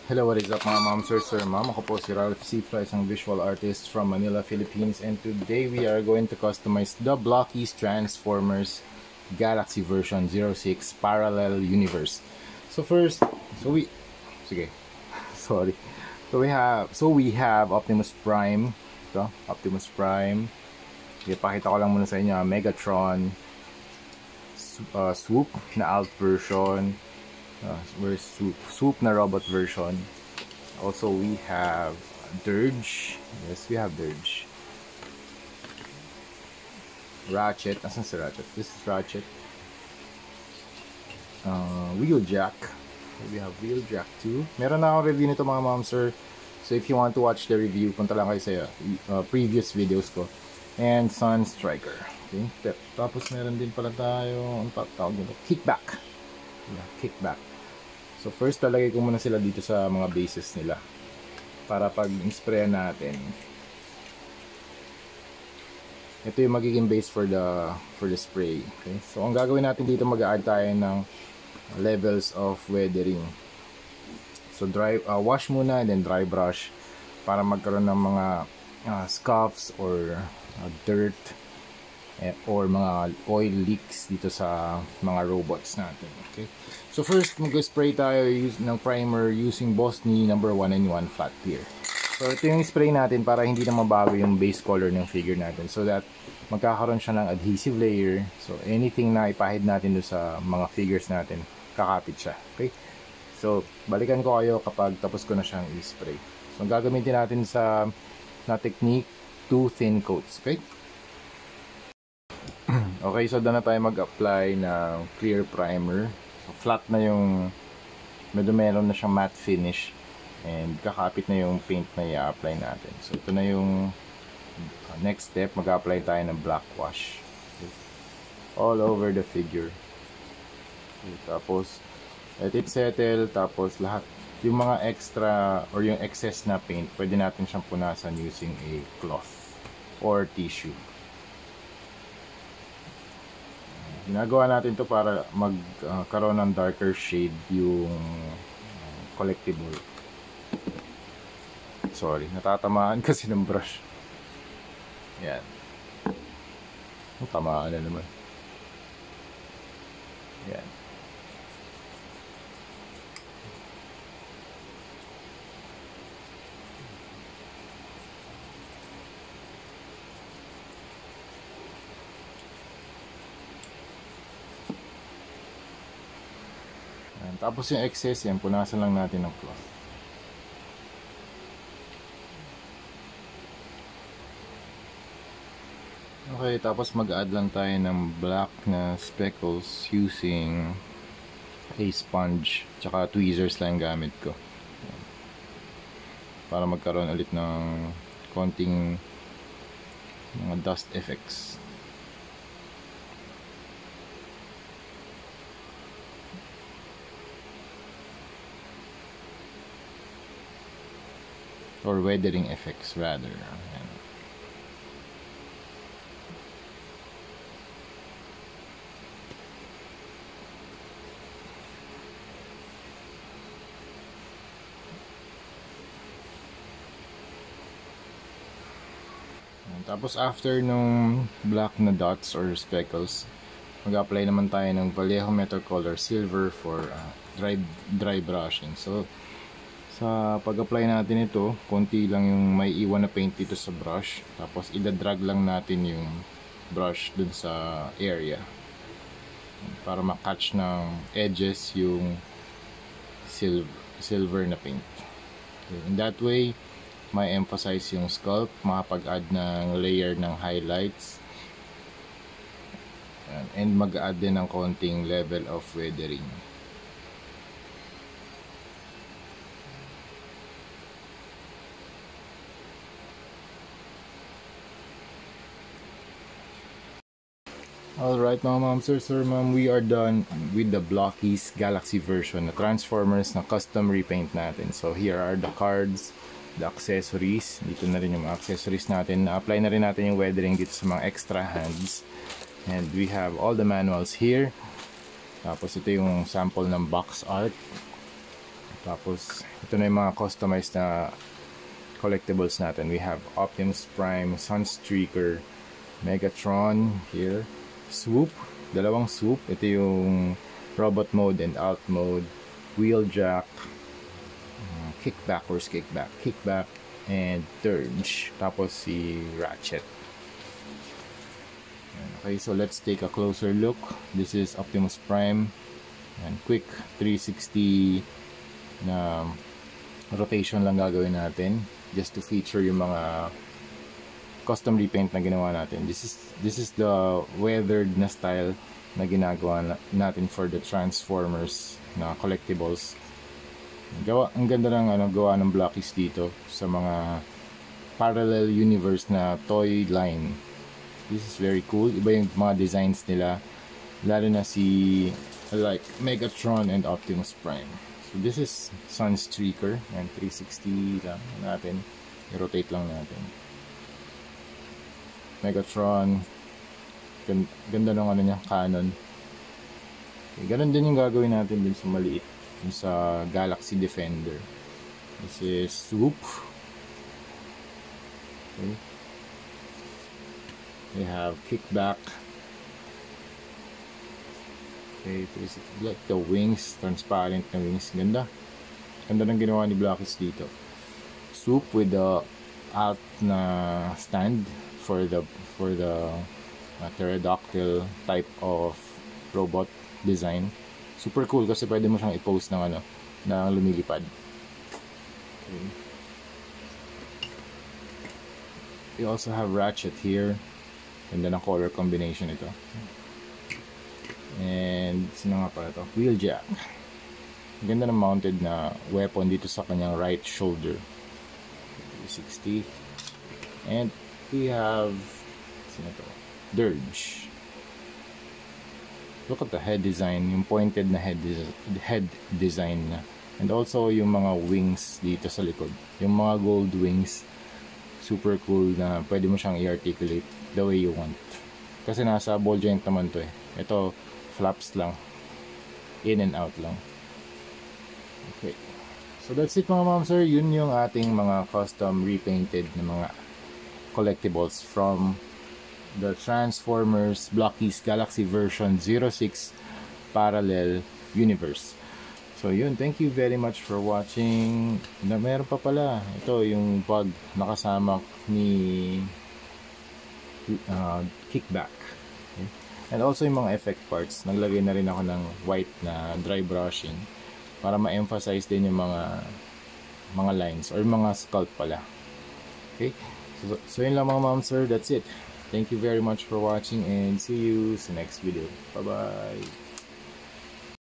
Hello, what is up mga ma'am, sir, ma'am? Ako po si Ralph Cifra, isang visual artist from Manila, Philippines. And today we are going to customize the Blockies Transformers Galaxy version 06 Parallel Universe. So first, sige, sorry. So we have Optimus Prime. Ito, Optimus Prime. Ipakita ko lang muna sa inyo, Megatron, Swoop na alt version. Where's Swoop na robot version. Also we have Dirge. Yes, we have Dirge. Ratchet. Asan si Ratchet? This is Ratchet. Wheeljack. We have Wheeljack too. Meron na akong review nito mga ma'am sir. So if you want to watch the review, punta lang kayo sa previous videos ko. And Sun Striker. Okay. Tapos meron din pala tayo, ang tawag nito, Kickback. Yeah, Kickback. So first lalagay ko muna sila dito sa mga bases nila para pag sprayan natin. Ito yung magiging base for the spray. Okay? So ang gagawin natin dito, mag-add tayo ng levels of weathering. So wash muna and then dry brush para magkaroon ng mga scuffs or dirt or mga oil leaks dito sa mga robots natin. Okay? So first, mag-spray tayo ng primer using Bosny No. 1N1 Flat Clear. So ito yung spray natin para hindi na mabago yung base color ng figure natin, so that magkakaroon siya ng adhesive layer. So anything na ipahid natin doon sa mga figures natin, kakapit siya. Okay? So balikan ko kayo kapag tapos ko na siyang i-spray. So ang gagamitin natin na technique, 2 thin coats. Okay? Okay, so doon na tayo mag-apply ng clear primer. So, flat na yung, meron na siyang matte finish and kakapit na yung paint na i-apply natin. So ito na yung next step, mag-apply tayo ng black wash. Okay. All over the figure. Okay, tapos let it settle, tapos lahat yung mga extra or yung excess na paint, pwede natin siyang punasan using a cloth or tissue. Ginagawa natin to para magkaroon ng darker shade yung collectible. Sorry, natatamaan kasi ng brush. Yan. Tamaan na naman. Yan. Tapos yung excess yan, punasan lang natin ng cloth. Okay, tapos mag-add lang tayo ng black na speckles using a sponge tsaka tweezers lang gamit ko para magkaroon ulit ng konting mga dust effects. Or weathering effects rather. Ayan. Tapos after nung black na dots or speckles, mag-apply naman tayo ng Vallejo Metal Color Silver for dry brushing. So sa pag-apply natin ito, konti lang yung may iwan na paint dito sa brush. Tapos idadrag lang natin yung brush dun sa area para makatch ng edges yung silver na paint. Okay. In that way, may emphasize yung sculpt, makapag-add ng layer ng highlights, and mag-add din ng konting level of weathering. Alright mga ma'am, sir, ma'am, we are done with the Blockies Galaxy version na Transformers na custom repaint natin. So here are the cards, the accessories. Dito na rin yung mga accessories natin. Na-apply na rin natin yung weathering dito sa mga extra hands. And we have all the manuals here. Tapos ito yung sample ng box art. Tapos, ito na yung mga customized na collectibles natin. We have Optimus Prime, Sunstreaker, Megatron here, Swoop, dalawang Swoop. Ito yung robot mode and alt mode, Wheeljack, Kickback, where's Kickback? Kickback, and Dirge. Tapos si Ratchet. Okay, so let's take a closer look. This is Optimus Prime. And quick 360 na rotation lang gagawin natin just to feature yung mga custom repaint na ginawa natin. This is the weathered na style na ginagawa natin for the Transformers na collectibles. Ang ganda ng gawa ng Blockies dito sa mga parallel universe na toy line. This is very cool. Iba yung mga designs nila, lalo na si like Megatron and Optimus Prime. So this is Sunstreaker, and 360 lang natin, i-rotate lang natin. Megatron, ganda ng ano niya, cannon. Okay, ganun din yung gagawin natin din sa maliit, yung sa Galaxy Defender. This is Swoop. Okay. We have Kickback. Okay, like the wings, transparent na wings. Ganda ng ginawa ni Blockies dito. Swoop with the alt na stand for the pterodactyl type of robot design. Super cool kasi pwede mo siyang i-pose ng na lumilipad. Okay. We also have Ratchet here. Ganda ng color combination ito. And sino nga pala ito? Wheeljack. Ganda ng mounted na weapon dito sa kanyang right shoulder. 360. And we have sino to? Dirge. Look at the head design, yung pointed na head design na. And also yung mga wings dito sa likod. Yung mga gold wings, super cool na pwede mo siyang i-articulate the way you want. Kasi nasa ball joint naman to eh. Ito, flaps lang. In and out lang. Okay. So that's it mga ma'am sir. Yun yung ating mga custom repainted na mga collectibles from the Transformers Blockies Galaxy version 06 Parallel Universe. So yun, thank you very much for watching. Meron pa pala, ito yung bug nakasama ni Kickback. Okay. And also yung mga effect parts, naglagay na rin ako ng white na dry brushing para ma-emphasize din yung mga lines or mga sculpt pala. Okay, so yun lang mga ma'am sir, that's it. Thank you very much for watching and see you sa next video. Bye bye.